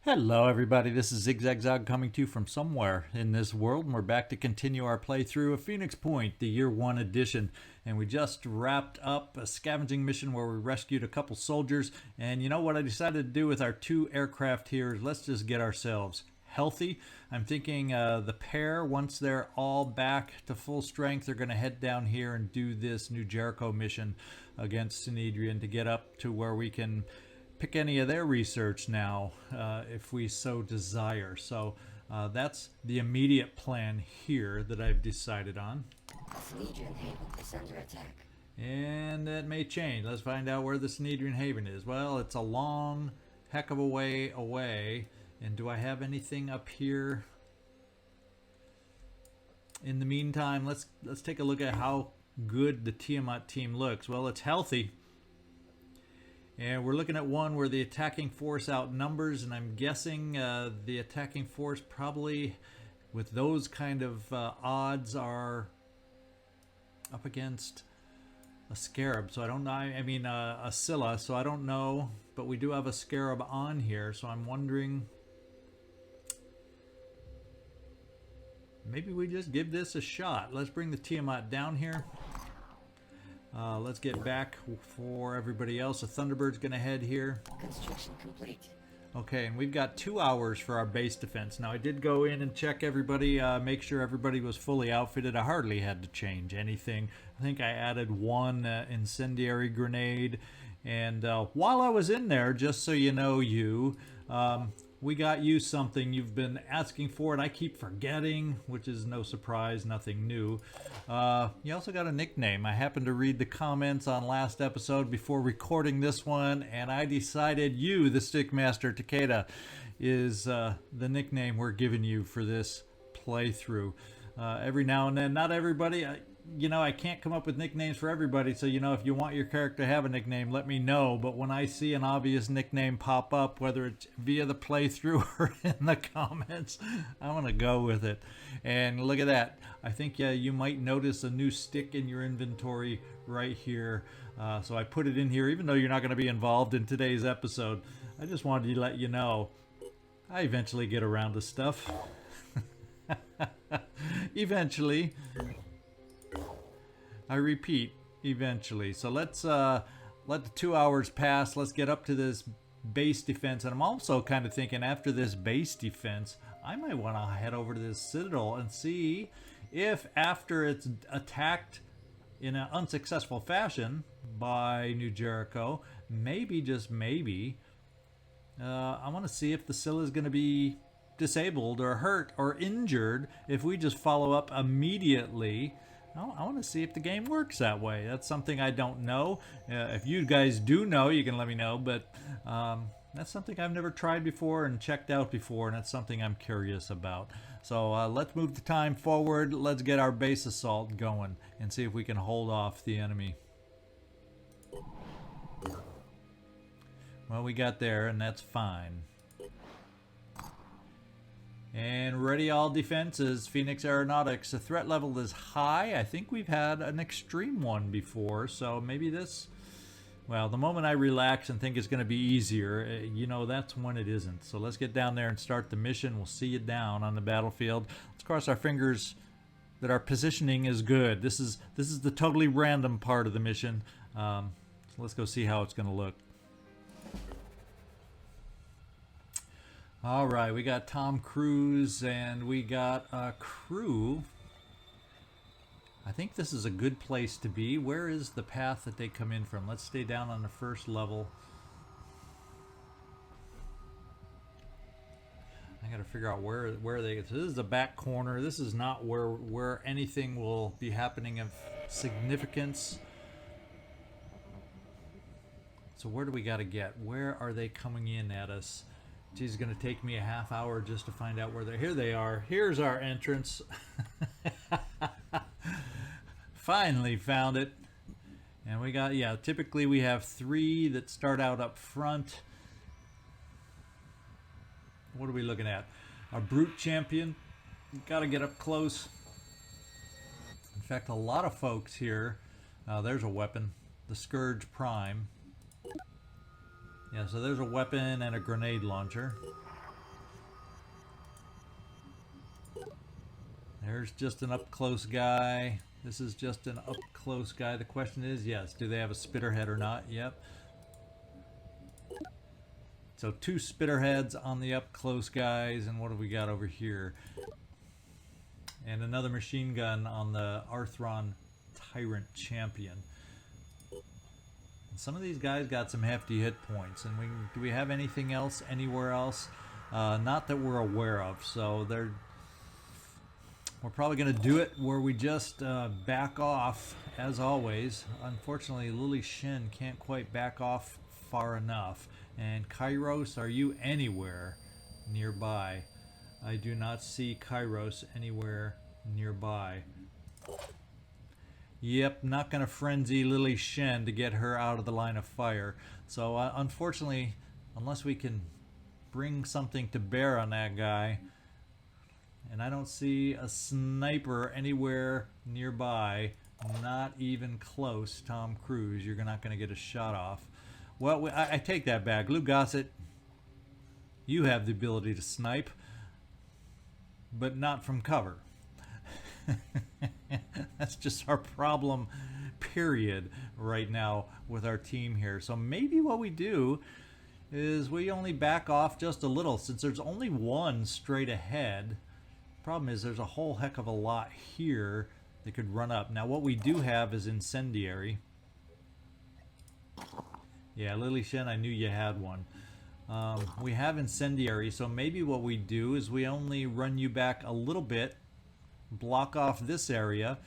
Hello everybody, this is ZigZagZog coming to you from somewhere in this world, and we're back to continue our playthrough of Phoenix Point, the Year 1 edition. And we just wrapped up a scavenging mission where we rescued a couple soldiers, and you know what I decided to do with our two aircraft here is let's just get ourselves healthy. I'm thinking the pair, once they're all back to full strength, they're going to head down here and do this New Jericho mission against Sanhedrin to get up to where we can pick any of their research now if we so desire. So that's the immediate plan here that I've decided on. Sanhedrin Haven is under attack. And that may change. Let's find out where the Sanhedrin Haven is. Well, it's a long heck of a way away. And do I have anything up here? In the meantime, let's take a look at how good the Tiamat team looks. Well, it's healthy. And we're looking at one where the attacking force outnumbers, and I'm guessing the attacking force probably with those kind of odds are up against a scarab. So I don't know, I mean a Scylla, so I don't know, but we do have a scarab on here, so I'm wondering maybe we just give this a shot. Let's bring the Tiamat down here. Let's get back for everybody else. The Thunderbird's going to head here. Construction complete. Okay, and we've got 2 hours for our base defense. Now, I did go in and check everybody, make sure everybody was fully outfitted. I hardly had to change anything. I think I added one incendiary grenade. And while I was in there, just so you know, we got you something you've been asking for, and I keep forgetting, which is no surprise, nothing new. You also got a nickname. I happened to read the comments on last episode before recording this one, and I decided you, the Stickmaster Takeda, is the nickname we're giving you for this playthrough. Every now and then, not everybody... I can't come up with nicknames for everybody, so if you want your character to have a nickname, let me know. But when I see an obvious nickname pop up, whether it's via the playthrough or in the comments, I'm going to go with it. And look at that. I think you might notice a new stick in your inventory right here. So I put it in here, even though you're not going to be involved in today's episode. I just wanted to let you know I eventually get around to stuff. Eventually. I repeat, eventually. So let's let the 2 hours pass. Let's get up to this base defense. And I'm also kind of thinking after this base defense, I might want to head over to this citadel and see if after it's attacked in an unsuccessful fashion by New Jericho, maybe, just maybe, I want to see if the Scylla is going to be disabled or hurt or injured if we just follow up immediately. I want to see if the game works that way. That's something I don't know. If you guys do know, you can let me know. But that's something I've never tried before and checked out before, and it's something I'm curious about. So let's move the time forward. Let's get our base assault going and see if we can hold off the enemy. Well, we got there, and that's fine. And ready all defenses, Phoenix Aeronautics. The threat level is high. I think we've had an extreme one before, so maybe this... Well, the moment I relax and think it's going to be easier, that's when it isn't. So let's get down there and start the mission. We'll see you down on the battlefield. Let's cross our fingers that our positioning is good. This is the totally random part of the mission. So let's go see how it's going to look. All right, we got Tom Cruise and we got a crew. I think this is a good place to be. Where is the path that they come in from? Let's stay down on the first level. I got to figure out where they get. So this is the back corner. This is not where anything will be happening of significance. So where do we got to get? Where are they coming in at us? Geez, it's going to take me a half hour just to find out where they're... Here they are. Here's our entrance. Finally found it. And we got, typically we have 3 that start out up front. What are we looking at? A brute champion. Got to get up close. In fact, a lot of folks here... there's a weapon. The Scourge Prime. Yeah, so there's a weapon and a grenade launcher. There's just an up-close guy. This is just an up-close guy. The question is, yes, do they have a spitterhead or not? Yep. So 2 spitterheads on the up-close guys, and what have we got over here? And another machine gun on the Arthron Tyrant Champion. And some of these guys got some hefty hit points. And do we have anything else anywhere else? Not that we're aware of. So we're probably going to do it where we just back off, as always. Unfortunately, Lily Shen can't quite back off far enough. And Kairos, are you anywhere nearby? I do not see Kairos anywhere nearby. Yep, not going to frenzy Lily Shen to get her out of the line of fire. So unfortunately, unless we can bring something to bear on that guy, and I don't see a sniper anywhere nearby, not even close, Tom Cruise, you're not going to get a shot off. Well, I take that back. Lou Gossett, you have the ability to snipe, but not from cover. That's just our problem, period, right now with our team here. So maybe what we do is we only back off just a little, since there's only one straight ahead. Problem is there's a whole heck of a lot here that could run up. Now what we do have is incendiary. Yeah, Lily Shen, I knew you had one. We have incendiary, so maybe what we do is we only run you back a little bit, block off this area.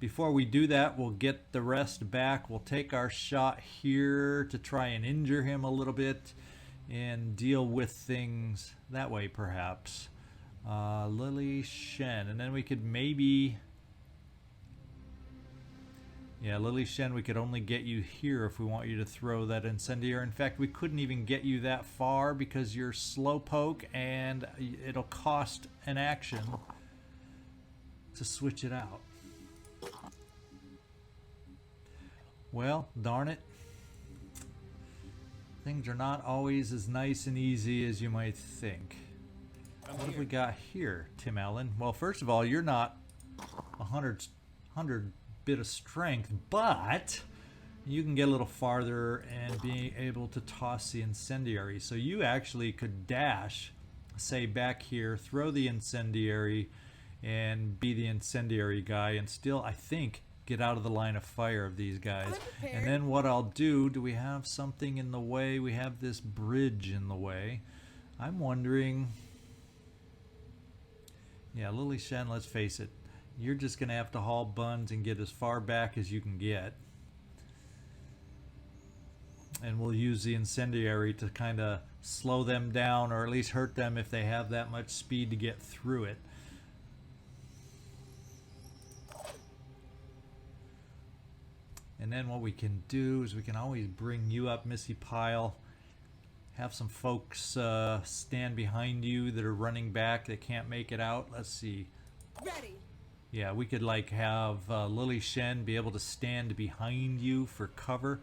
Before we do that, we'll get the rest back. We'll take our shot here to try and injure him a little bit and deal with things that way, perhaps. Lily Shen, and then we could maybe... Yeah, Lily Shen, we could only get you here if we want you to throw that incendiary. In fact, we couldn't even get you that far because you're slowpoke and it'll cost an action to switch it out. Well, darn it. Things are not always as nice and easy as you might think. What have we got here, Tim Allen? Well, first of all, you're not 100 bit of strength, but you can get a little farther and be able to toss the incendiary. So you actually could dash, say, back here, throw the incendiary, and be the incendiary guy, and still, I think, get out of the line of fire of these guys. And then what I'll do we have something in the way? We have this bridge in the way. I'm wondering... Yeah, Lily Shen, let's face it, you're just going to have to haul buns and get as far back as you can get. And we'll use the incendiary to kind of slow them down, or at least hurt them if they have that much speed to get through it. And then what we can do is we can always bring you up, Missy Pyle. Have some folks stand behind you that are running back that can't make it out. Let's see. Ready. Yeah, we could like have Lily Shen be able to stand behind you for cover.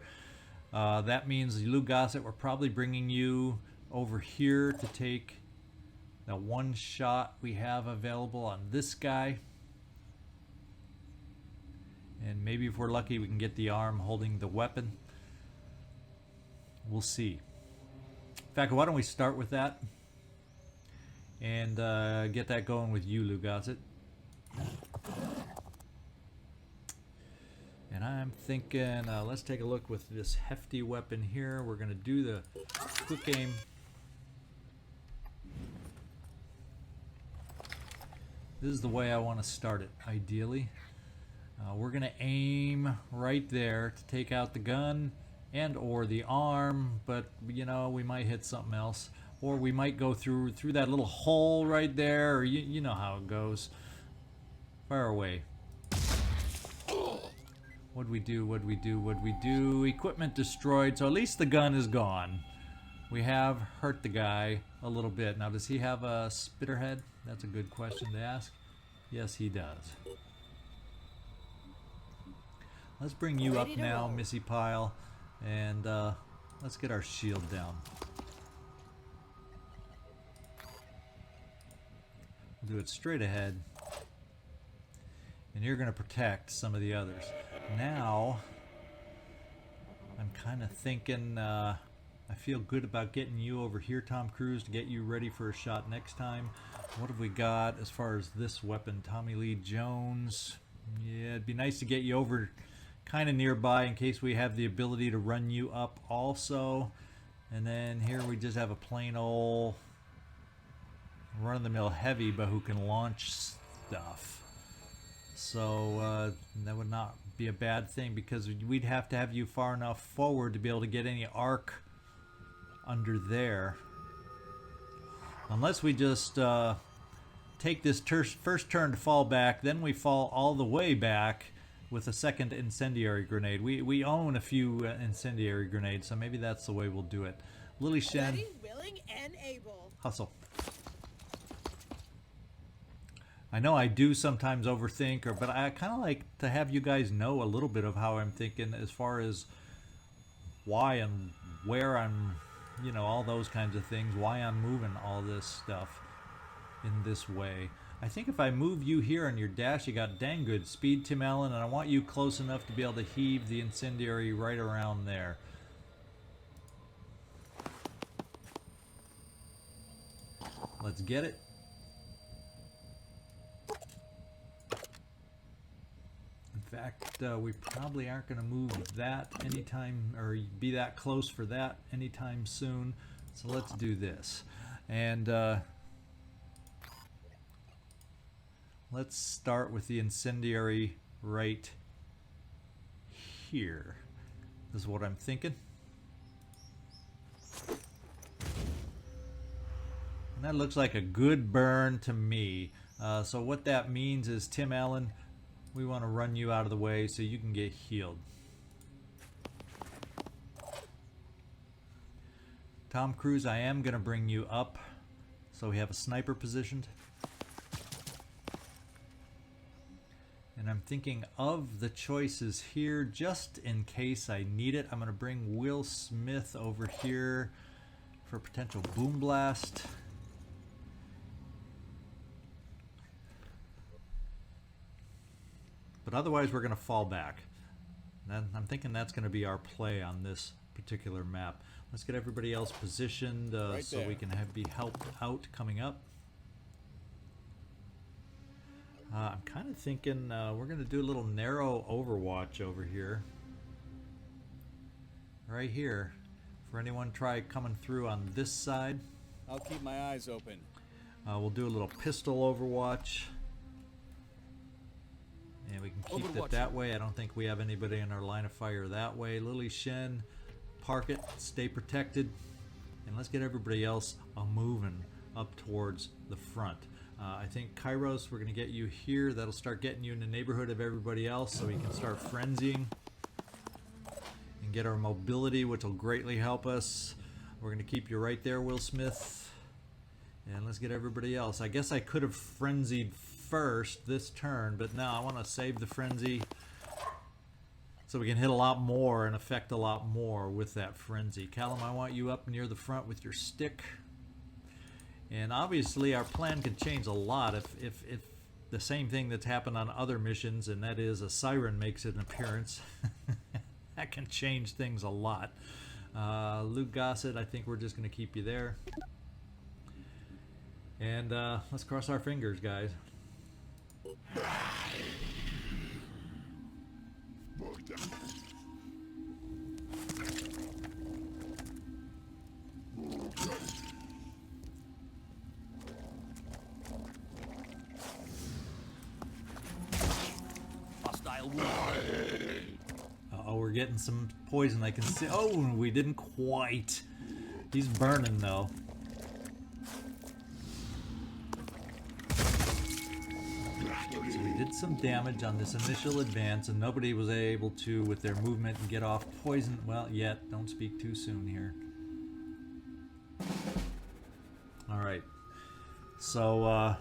That means Lou Gossett, we're probably bringing you over here to take the one shot we have available on this guy. And maybe if we're lucky, we can get the arm holding the weapon. We'll see. In fact, why don't we start with that and get that going with you, Lou Gossett. And I'm thinking, let's take a look with this hefty weapon here. We're going to do the quick aim. This is the way I want to start it, ideally. We're going to aim right there to take out the gun and or the arm, but you know, we might hit something else, or we might go through that little hole right there, or you know how it goes. Fire away. What'd we do? Equipment destroyed, so at least the gun is gone. We have hurt the guy a little bit. Now, does he have a spitterhead? That's a good question to ask. Yes, he does. Let's bring you up now, Missy Pyle, and let's get our shield down. We'll do it straight ahead. and you're going to protect some of the others. Now, I'm kind of thinking, I feel good about getting you over here, Tom Cruise, to get you ready for a shot next time. What have we got as far as this weapon? Tommy Lee Jones. Yeah, it'd be nice to get you over kind of nearby in case we have the ability to run you up also. And then here we just have a plain old run-of-the-mill heavy, but who can launch stuff. So that would not be a bad thing, because we'd have to have you far enough forward to be able to get any arc under there. Unless we just take this first turn to fall back, then we fall all the way back with a second incendiary grenade. We own a few incendiary grenades, so maybe that's the way we'll do it. Lily Shen, Ready, willing, and able. hustle. I know I do sometimes overthink, but I kind of like to have you guys know a little bit of how I'm thinking as far as why and where I'm, you know, all those kinds of things, why I'm moving all this stuff in this way. I think if I move you here on your dash, you got dang good speed, Tim Allen, and I want you close enough to be able to heave the incendiary right around there. Let's get it. In fact, we probably aren't going to move that anytime, or be that close for that anytime soon. So let's do this. And let's start with the incendiary right here. This is what I'm thinking. And that looks like a good burn to me. So what that means is, Tim Allen, we want to run you out of the way so you can get healed. Tom Cruise, I am going to bring you up so we have a sniper positioned. And I'm thinking of the choices here just in case I need it. I'm going to bring Will Smith over here for potential boom blast. But otherwise, we're going to fall back. And I'm thinking that's going to be our play on this particular map. Let's get everybody else positioned so we can be helped out coming up. I'm kind of thinking we're going to do a little narrow overwatch over here. Right here. For anyone try coming through on this side. I'll keep my eyes open. We'll do a little pistol overwatch. And we can keep it that way. I don't think we have anybody in our line of fire that way. Lily Shen, park it, stay protected. And let's get everybody else moving up towards the front. I think Kairos, we're going to get you here. That'll start getting you in the neighborhood of everybody else so we can start frenzying and get our mobility, which will greatly help us. We're going to keep you right there, Will Smith. And let's get everybody else. I guess I could have frenzied first this turn, but now I want to save the frenzy so we can hit a lot more and affect a lot more with that frenzy. Callum, I want you up near the front with your stick. And obviously our plan could change a lot if the same thing that's happened on other missions, and that is a siren makes an appearance. That can change things a lot. Luke Gossett, I think we're just going to keep you there. And let's cross our fingers, guys. Hostile wound. Uh-oh, we're getting some poison. I can see. Oh, we didn't quite. He's burning, though. So we did some damage on this initial advance, and nobody was able to, with their movement, get off poison. Well, yet. Don't speak too soon here. Alright. So,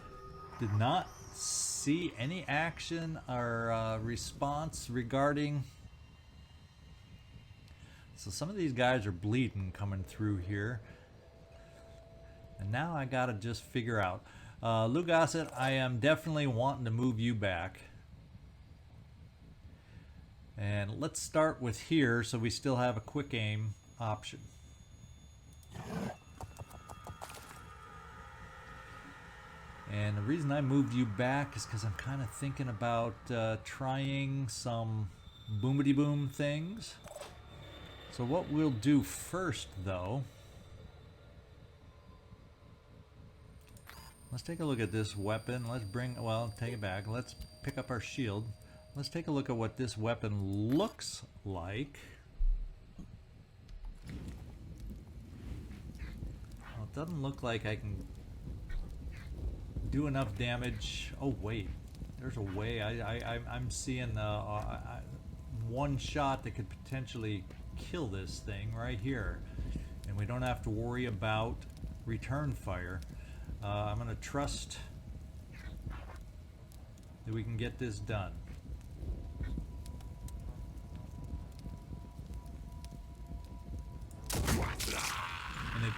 did not see any action or response regarding... So some of these guys are bleeding coming through here. And now I gotta just figure out. Lou Gossett, I am definitely wanting to move you back. And let's start with here so we still have a quick aim option. And the reason I moved you back is because I'm kind of thinking about trying some boomity boom things. So what we'll do first, though, let's take a look at this weapon. Let's bring, well, take it back. Let's pick up our shield. Let's take a look at what this weapon looks like. Well, it doesn't look like I can do enough damage. Oh wait, there's a way. I'm seeing one shot that could potentially kill this thing right here, and we don't have to worry about return fire. I'm gonna trust that we can get this done. And it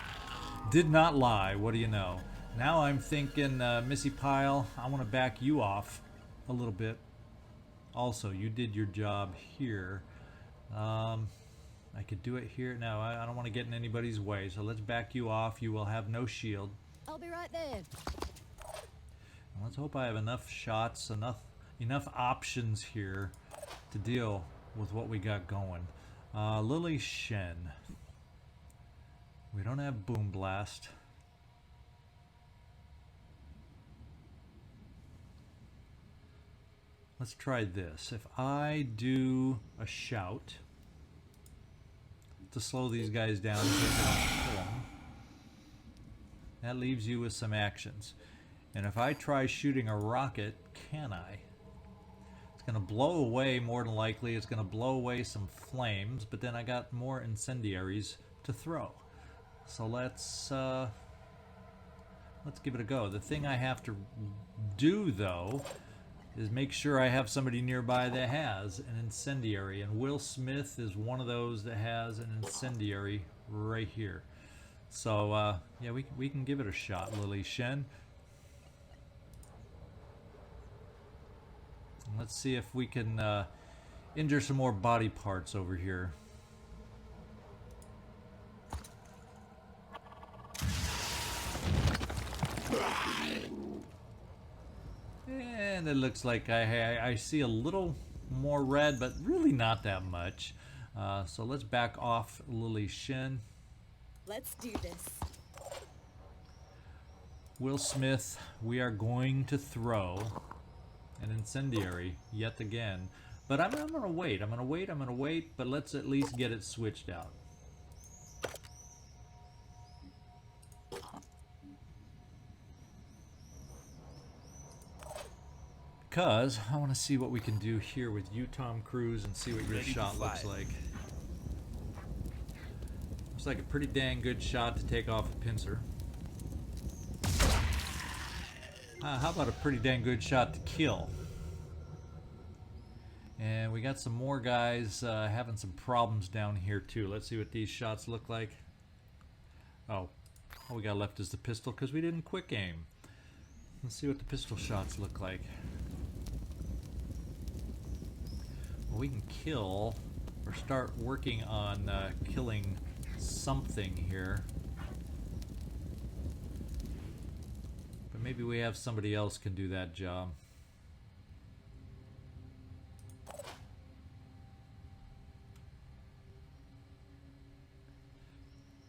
did not lie. What do you know? Now I'm thinking, Missy Pyle, I want to back you off a little bit. Also, you did your job here. I could do it here. No, I don't want to get in anybody's way, so let's back you off. You will have no shield. I'll be right there. And let's hope I have enough shots, enough options here to deal with what we got going. Lily Shen. We don't have Boom Blast. Let's try this. If I do a shout to slow these guys down, so they don't kill 'em, that leaves you with some actions. And if I try shooting a rocket, can I? It's going to blow away, more than likely. It's going to blow away some flames, but then I got more incendiaries to throw. So let's give it a go. The thing I have to do, though, is make sure I have somebody nearby that has an incendiary, and Will Smith is one of those that has an incendiary right here. So yeah, we can give it a shot, Lily Shen. And let's see if we can injure some more body parts over here. And it looks like I see a little more red, but really not that much. So let's back off Lily Shen. Let's do this. Will Smith, we are going to throw an incendiary yet again. But I'm going to wait. I'm going to wait, but let's at least get it switched out. Because I want to see what we can do here with you, Tom Cruise, and see what your shot looks like. Looks like a pretty dang good shot to take off a pincer. How about a pretty dang good shot to kill? And we got some more guys having some problems down here too. Let's see what these shots look like. Oh, all we got left is the pistol because we didn't quick aim. Let's see what the pistol shots look like. Well, we can kill or start working on killing something here. But maybe we have somebody else can do that job.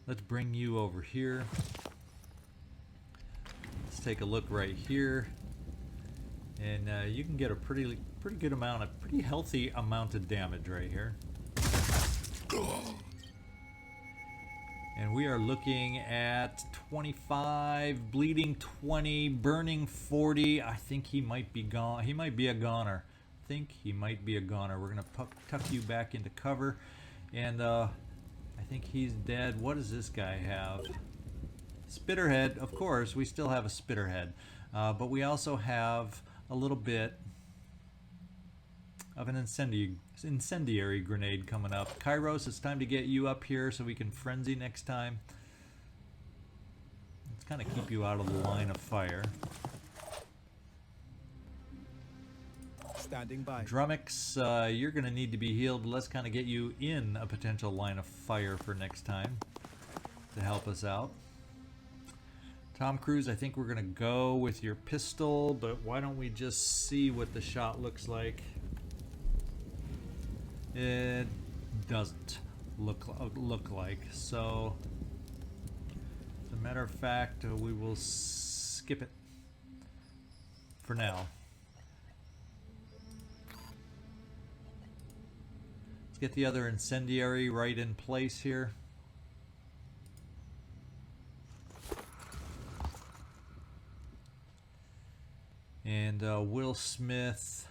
Let's bring you over here. Let's take a look right here. And you can get a pretty good amount, a pretty healthy amount of damage right here. And we are looking at 25, bleeding 20, burning 40. I think he might be gone. He might be a goner. I think he might be a goner. We're going to tuck you back into cover. And I think he's dead. What does this guy have? Spitterhead. Of course, we still have a Spitterhead. But we also have a little bit of an incendiary grenade coming up. Kairos, it's time to get you up here so we can frenzy next time. Let's kind of keep you out of the line of fire. Standing by. Drummix, you're going to need to be healed. Let's kind of get you in a potential line of fire for next time to help us out. Tom Cruise, I think we're going to go with your pistol, but why don't we just see what the shot looks like? It doesn't look like. So, as a matter of fact, we will skip it for now. Let's get the other incendiary right in place here. And Will Smith,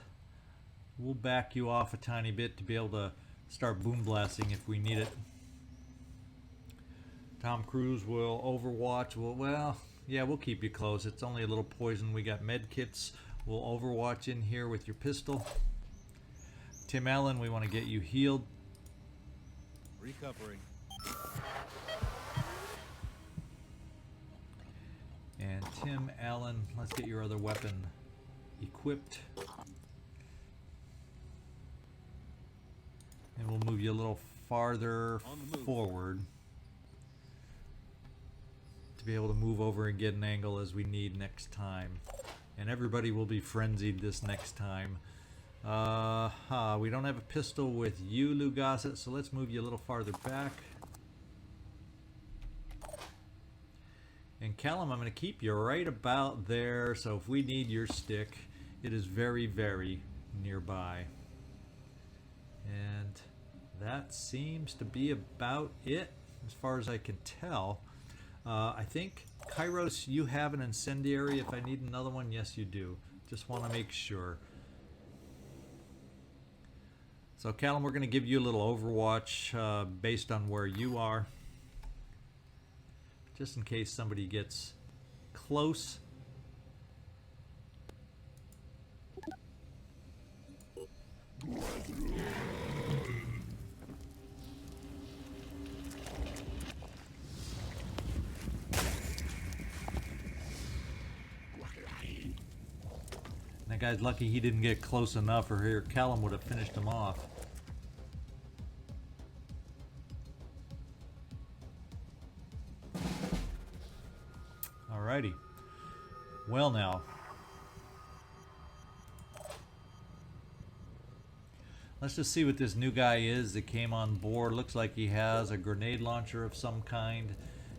we'll back you off a tiny bit to be able to start boom blasting if we need it. Tom Cruise will overwatch. Well, yeah, we'll keep you close. It's only a little poison. We got med kits. We'll overwatch in here with your pistol. Tim Allen, we want to get you healed. Recovering. And Tim Allen, let's get your other weapon equipped. And we'll move you a little farther forward to be able to move over and get an angle as we need next time. And everybody will be frenzied this next time. We don't have a pistol with you, Lou Gossett, so let's move you a little farther back. And Callum, I'm going to keep you right about there, so if we need your stick, it is very, very nearby. And that seems to be about it, as far as I can tell. I think, Kairos, you have an incendiary. If I need another one, yes, you do. Just want to make sure. So, Callum, we're going to give you a little overwatch based on where you are. Just in case somebody gets close. That guy's lucky he didn't get close enough, or here Callum would have finished him off. Alrighty. Well now. Let's just see what this new guy is that came on board. Looks like he has a grenade launcher of some kind,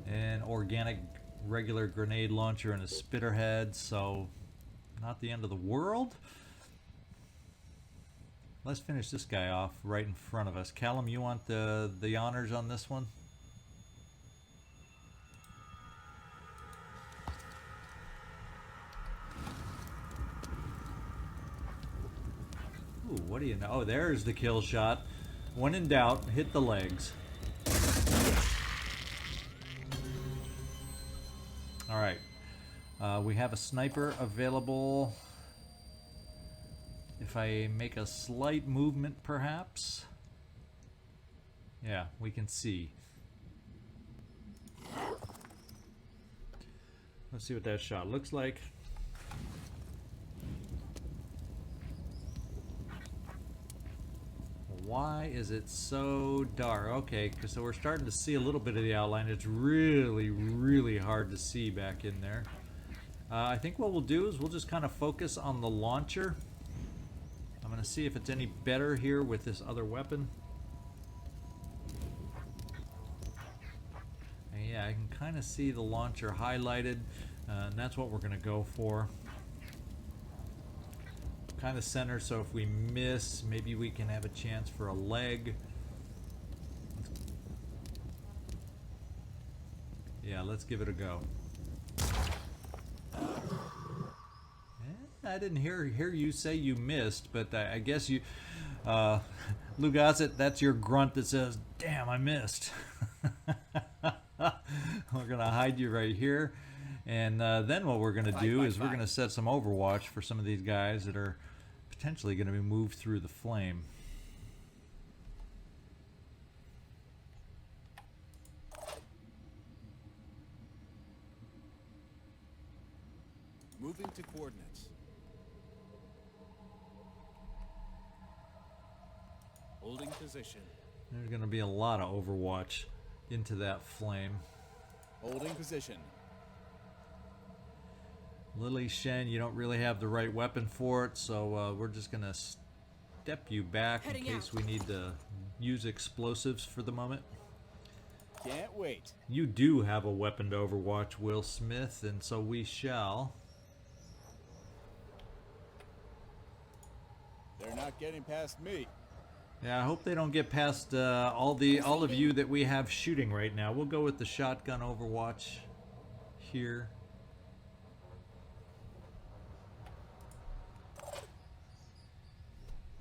an organic regular grenade launcher and a spitter head, so not the end of the world. Let's finish this guy off right in front of us. Callum, you want the honors on this one? Ooh, what do you know? Oh, there's the kill shot. When in doubt, hit the legs. Alright. We have a sniper available. If I make a slight movement, perhaps. Yeah, we can see. Let's see what that shot looks like. Why is it so dark? Okay, so we're starting to see a little bit of the outline. It's really, really hard to see back in there. I think what we'll do is we'll just kind of focus on the launcher. I'm going to see if it's any better here with this other weapon. And yeah, I can kind of see the launcher highlighted, and that's what we're going to go for. Kind of center, so if we miss, maybe we can have a chance for a leg. Yeah, let's give it a go. I didn't hear you say you missed, but I guess you, Lou Gossett, that's your grunt that says, "Damn, I missed." We're gonna hide you right here, and then what we're gonna do is we're gonna set some overwatch for some of these guys that are potentially gonna be moved through the flame. Moving to coordinates. position. There's going to be a lot of Overwatch into that flame. Holding position. Lily Shen, you don't really have the right weapon for it, so we're just going to step you back in case we need to use explosives for the moment. Can't wait. You do have a weapon to Overwatch, Will Smith, and so we shall. They're not getting past me. Yeah, I hope they don't get past all of you that we have shooting right now. We'll go with the shotgun Overwatch here.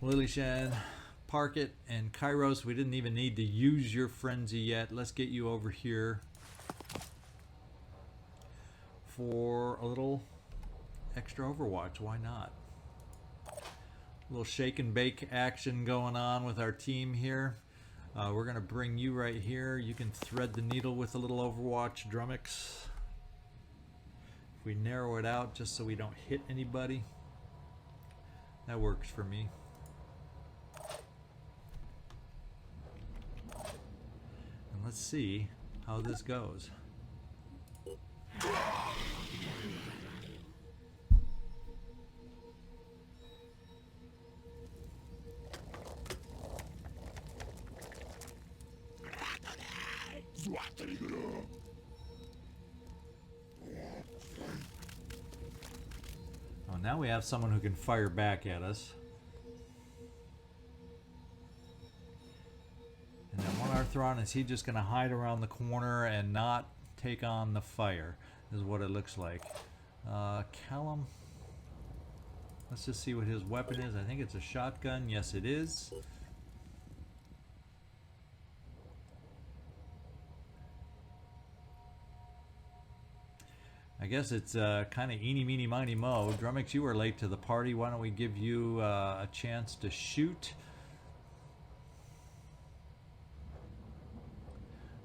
Lily Shen, park it, and Kairos, we didn't even need to use your frenzy yet. Let's get you over here for a little extra Overwatch. Why not? A little shake and bake action going on with our team here. We're going to bring you right here. You can thread the needle with a little Overwatch, Drummix. If we narrow it out just so we don't hit anybody, that works for me. And let's see how this goes. Oh, now we have someone who can fire back at us. And then one Arthron, is he just going to hide around the corner and not take on the fire? Is what it looks like. Callum, let's just see what his weapon is. I think it's a shotgun. Yes, it is. I guess it's kind of eeny, meeny, miny, mo. Drummix, you were late to the party. Why don't we give you a chance to shoot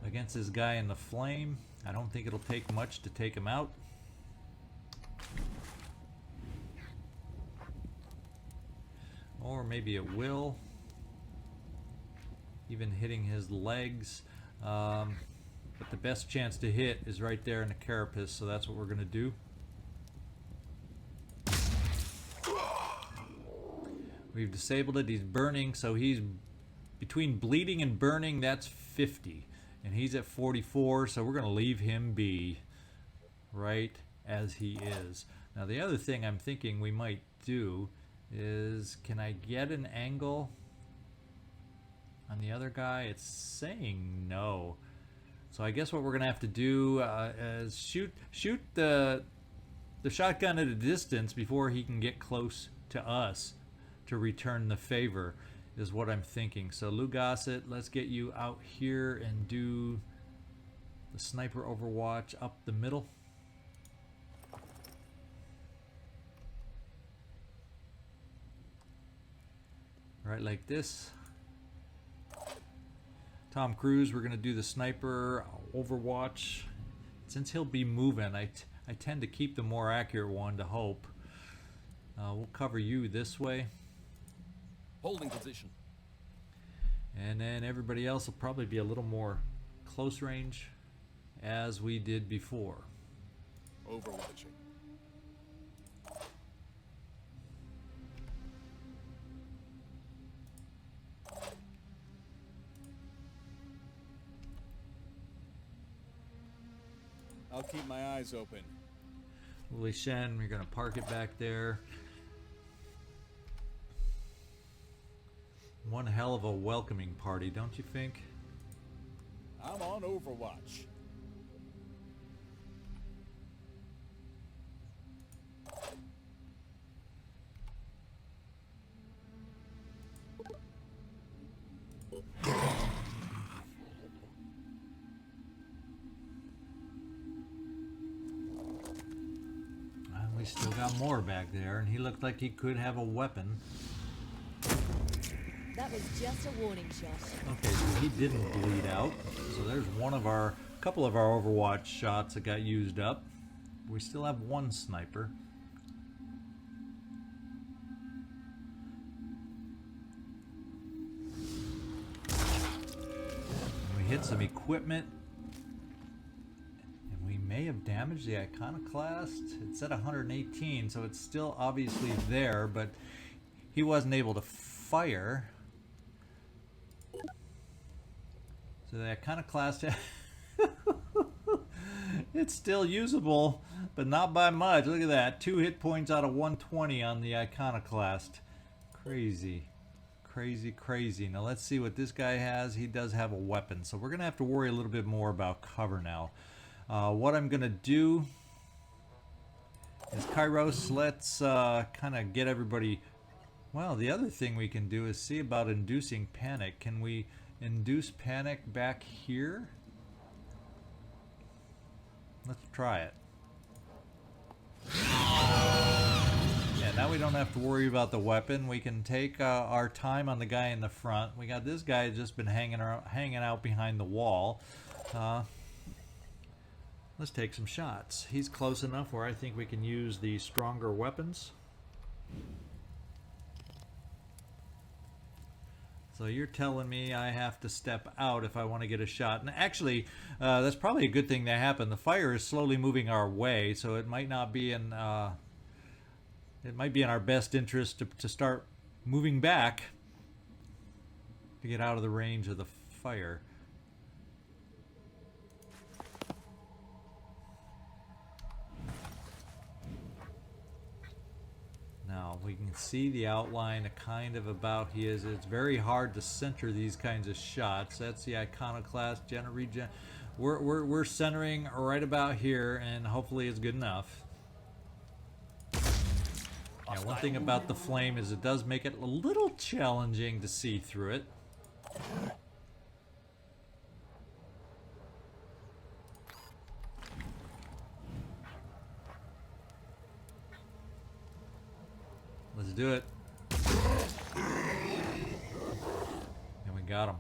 against this guy in the flame. I don't think it'll take much to take him out. Or maybe it will. Even hitting his legs. But the best chance to hit is right there in the carapace, so that's what we're going to do. We've disabled it. He's burning, so he's between bleeding and burning, that's 50. And he's at 44, so we're going to leave him be right as he is. Now, the other thing I'm thinking we might do is, can I get an angle on the other guy? It's saying no. So I guess what we're going to have to do is shoot the shotgun at a distance before he can get close to us to return the favor, is what I'm thinking. So Lugasset, let's get you out here and do the sniper Overwatch up the middle. Right like this. Tom Cruise, we're going to do the sniper Overwatch. Since he'll be moving, I tend to keep the more accurate one to hope. We'll cover you this way. Holding position. And then everybody else will probably be a little more close range as we did before. Overwatching. I'll keep my eyes open. Lily Shen, we're going to park it back there. One hell of a welcoming party, don't you think? I'm on Overwatch. We still got more back there, and he looked like he could have a weapon. That was just a warning shot. Okay, so he didn't bleed out. So there's couple of our Overwatch shots that got used up. We still have one sniper. hit some equipment. And we may have damaged the iconoclast. It's at 118, so it's still obviously there, but he wasn't able to fire. So the iconoclast, it's still usable, but not by much. Look at that, 2 hit points out of 120 on the iconoclast. Crazy, crazy, crazy. Now let's see what this guy has. He does have a weapon, so we're gonna have to worry a little bit more about cover now. What I'm gonna do is Kairos, let's kind of get everybody. Well, the other thing we can do is see about inducing panic. Can we induce panic back here? Let's try it. Yeah, now we don't have to worry about the weapon. We can take our time on the guy in the front. We got this guy just been hanging out behind the wall. Let's take some shots. He's close enough where I think we can use the stronger weapons. So you're telling me I have to step out if I want to get a shot. And actually, that's probably a good thing that happened. The fire is slowly moving our way, so it might not be in our best interest to start moving back to get out of the range of the fire. Now we can see the outline kind of about his. It's very hard to center these kinds of shots. That's the iconoclast, regen. We're centering right about here, and hopefully it's good enough. Yeah, one thing about the flame is it does make it a little challenging to see through it. Let's do it. And we got him.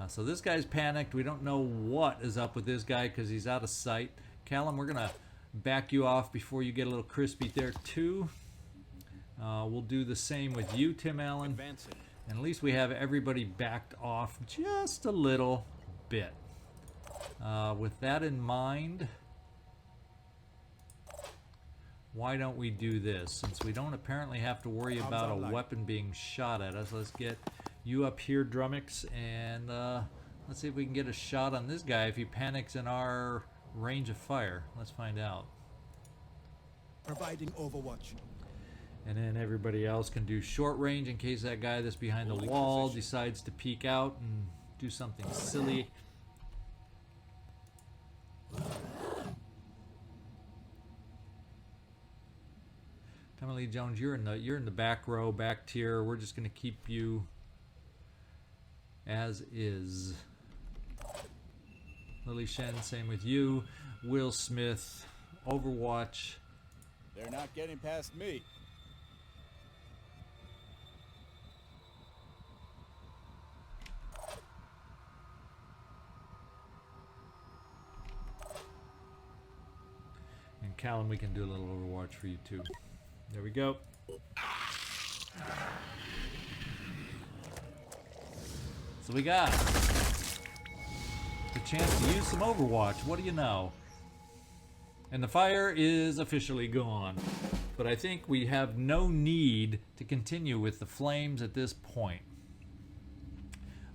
So this guy's panicked. We don't know what is up with this guy because he's out of sight. Callum, we're going to back you off before you get a little crispy there too. We'll do the same with you, Tim Allen. Advancing. And at least we have everybody backed off just a little bit. With that in mind, why don't we do this? Since we don't apparently have to worry about a weapon being shot at us, let's get you up here, Drummix, and let's see if we can get a shot on this guy if he panics in our range of fire. Let's find out. Providing overwatch. And then everybody else can do short range in case that guy that's behind the wall decides to peek out and do something silly. Tommy Lee Jones, you're in the back row, back tier. We're just going to keep you as is. Lily Shen, same with you. Will Smith, Overwatch. They're not getting past me. And Callum, we can do a little Overwatch for you too. There we go. So we got the chance to use some Overwatch. What do you know? And the fire is officially gone. But I think we have no need to continue with the flames at this point.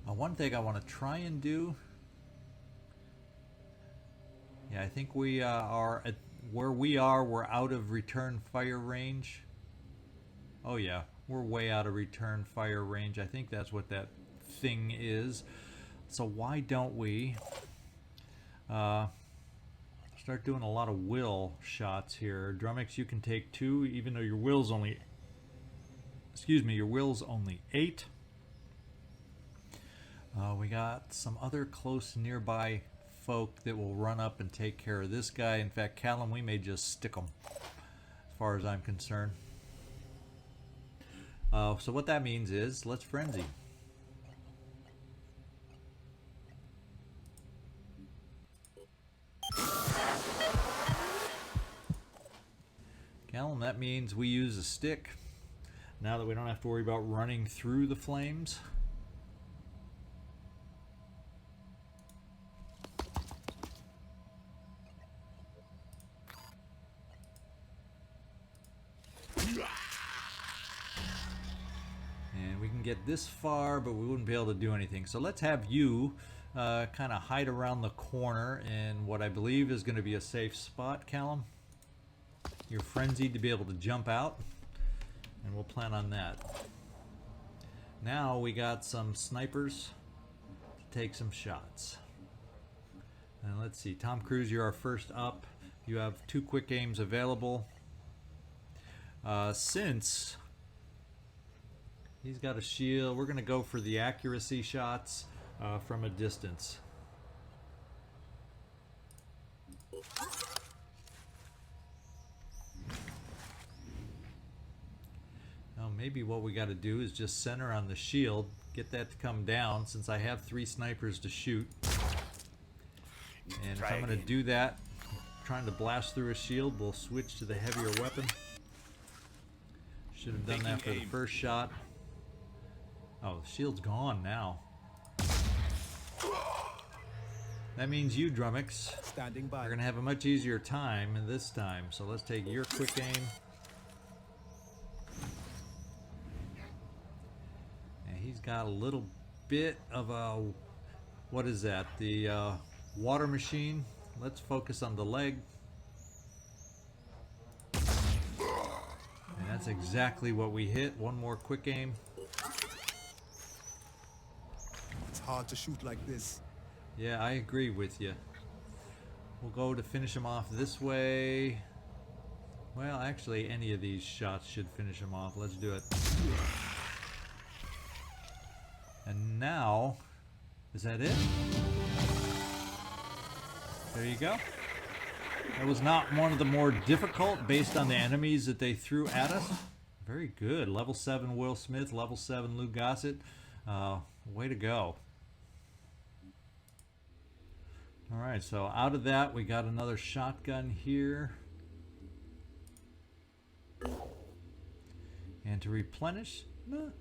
One thing I want to try and do. Yeah, I think we are at where we are. We're out of return fire range. Oh yeah, we're way out of return fire range. I think that's what that thing is. So why don't we start doing a lot of will shots here? Drummix, you can take 2, even though your will's only, your will's only 8. We got some other close nearby folk that will run up and take care of this guy. In fact, Callum, we may just stick him as far as I'm concerned. So what that means is, let's frenzy. Callum, that means we use a stick now that we don't have to worry about running through the flames. And we can get this far, but we wouldn't be able to do anything. So let's have you kind of hide around the corner in what I believe is going to be a safe spot, Callum. You're frenzied to be able to jump out, and we'll plan on that. Now we got some snipers to take some shots. And let's see, Tom Cruise, you're our first up. You have 2 quick aims available. Since he's got a shield, we're going to go for the accuracy shots from a distance. Now maybe what we got to do is just center on the shield, get that to come down since I have 3 snipers to shoot. And if I'm going to do that, trying to blast through a shield, we'll switch to the heavier weapon. Should have done that for the first shot. Oh, the shield's gone now. That means you, Drummix, Standing by. are going to have a much easier time this time. So let's take your quick aim. And he's got a little bit of a... What is that? The water machine. Let's focus on the leg. And that's exactly what we hit. One more quick aim. It's hard to shoot like this. Yeah, I agree with you. We'll go to finish him off this way. Well, actually, any of these shots should finish him off. Let's do it. And now, is that it? There you go. That was not one of the more difficult based on the enemies that they threw at us. Very good. Level 7 Will Smith, level 7 Lou Gossett. Way to go. Alright, so out of that we got another shotgun here. And to replenish,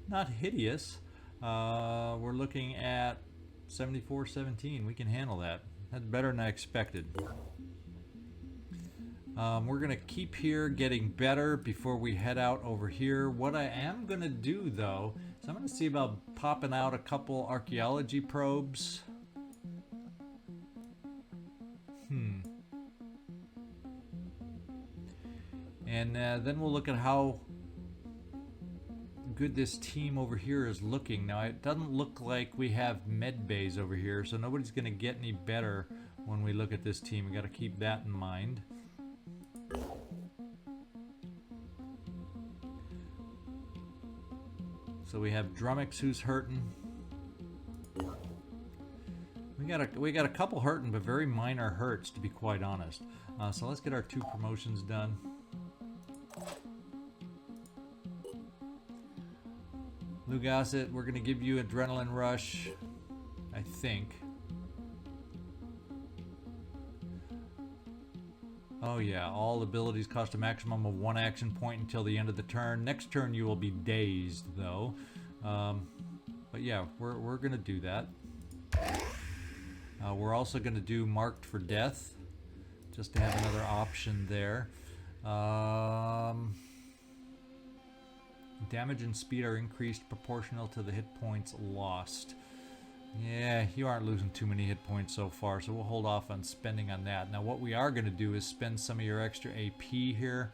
not hideous. We're looking at 74-17. We can handle that. That's better than I expected. We're going to keep here getting better before we head out over here. What I am going to do, though, is I'm going to see about popping out a couple archaeology probes. And then we'll look at how good this team over here is looking. Now, it doesn't look like we have med bays over here, so nobody's going to get any better when we look at this team. We got to keep that in mind. So we have Drummix who's hurting. We got a couple hurting, but very minor hurts, to be quite honest. So let's get our 2 promotions done. Lou Gossett, we're going to give you Adrenaline Rush, I think. Oh yeah, all abilities cost a maximum of 1 action point until the end of the turn. Next turn you will be dazed, though. But yeah, we're going to do that. We're also going to do Marked for Death, just to have another option there. Damage and speed are increased proportional to the hit points lost. Yeah, you aren't losing too many hit points so far, so we'll hold off on spending on that. Now what we are going to do is spend some of your extra AP here.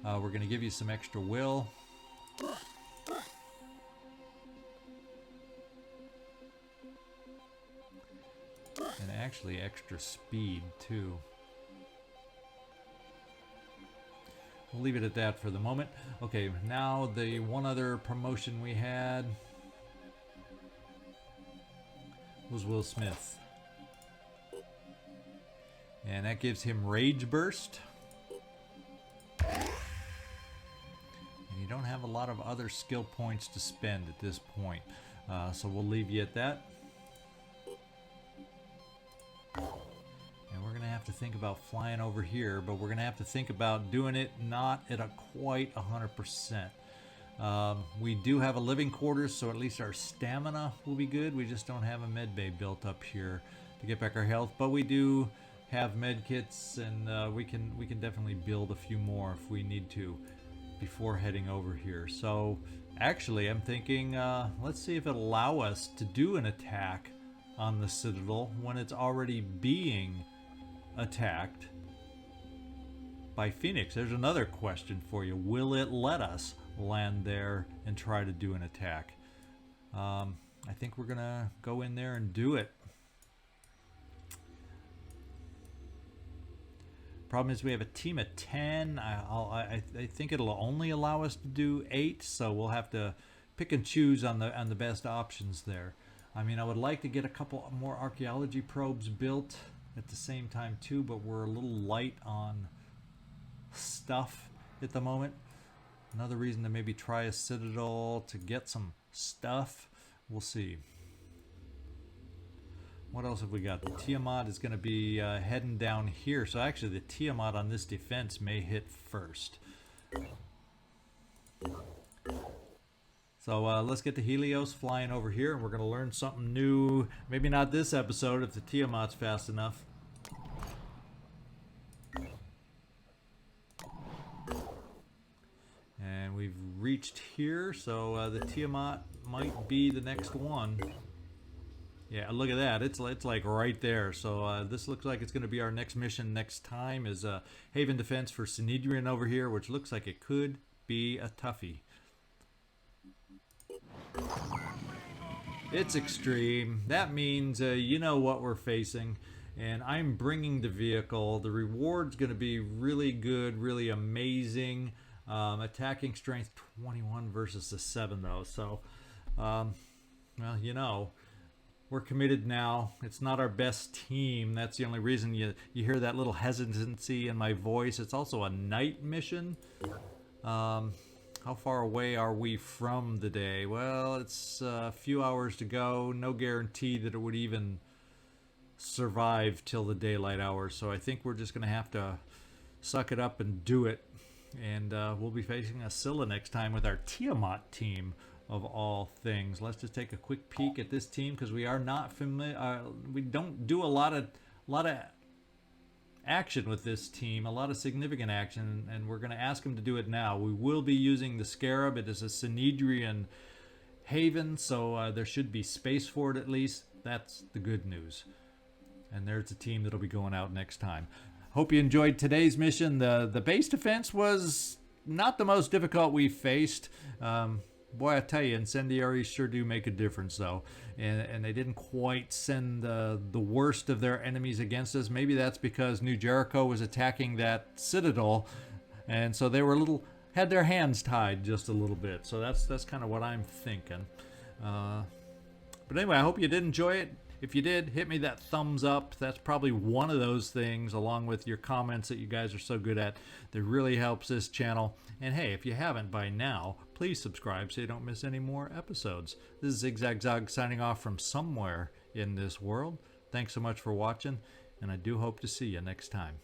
We're going to give you some extra will. And actually extra speed too. We'll leave it at that for the moment. Okay, now the one other promotion we had was Will Smith. And that gives him Rage Burst. And you don't have a lot of other skill points to spend at this point. So we'll leave you at that. And we're going to have to think about flying over here, but we're going to have to think about doing it not at a quite 100%. We do have a living quarters, so at least our stamina will be good. We just don't have a med bay built up here to get back our health, but we do have med kits, and we can definitely build a few more if we need to before heading over here. So Actually, I'm thinking, let's see if it'll allow us to do an attack on the Citadel when it's already being attacked by Phoenix. There's another question for you. Will it let us land there and try to do an attack? I think we're gonna go in there and do it. Problem is we have a team of 10. I think it'll only allow us to do 8, so we'll have to pick and choose on the best options there. I mean, I would like to get a couple more archaeology probes built at the same time too, but we're a little light on stuff at the moment. Another reason to maybe try a Citadel to get some stuff. We'll see. What else have we got? The Tiamat is going to be heading down here. So actually the Tiamat on this defense may hit first. So let's get the Helios flying over here, and we're going to learn something new. Maybe not this episode if the Tiamat's fast enough. And we've reached here, so the Tiamat might be the next one. Yeah, look at that. It's like right there. So this looks like it's going to be our next mission next time is Haven Defense for Synedrian over here, which looks like it could be a toughie. It's extreme. That means you know what we're facing. And I'm bringing the vehicle. The reward's going to be really good, really amazing. Attacking strength 21 versus the 7 though. So, well, you know. We're committed now. It's not our best team. That's the only reason you hear that little hesitancy in my voice. It's also a night mission. How far away are we from the day? Well, it's a few hours to go. No guarantee that it would even survive till the daylight hours. So I think we're just going to have to suck it up and do it. And we'll be facing Attila next time with our Tiamat team. Of all things, let's just take a quick peek at this team because we are not familiar. We don't do a lot of action with this team, a lot of significant action, and we're going to ask them to do it now. We will be using the Scarab. It is a Synedrian haven, so there should be space for it at least. That's the good news. And there's the team that'll be going out next time. Hope you enjoyed today's mission. The base defense was not the most difficult we've faced. Boy, I tell you, incendiaries sure do make a difference, though. And they didn't quite send the worst of their enemies against us. Maybe that's because New Jericho was attacking that Citadel, and so they were had their hands tied just a little bit. So that's kind of what I'm thinking. But anyway, I hope you did enjoy it. If you did, hit me that thumbs up. That's probably one of those things, along with your comments that you guys are so good at, that really helps this channel. And hey, if you haven't by now, please subscribe so you don't miss any more episodes. This is ZigZagZog signing off from somewhere in this world. Thanks so much for watching, and I do hope to see you next time.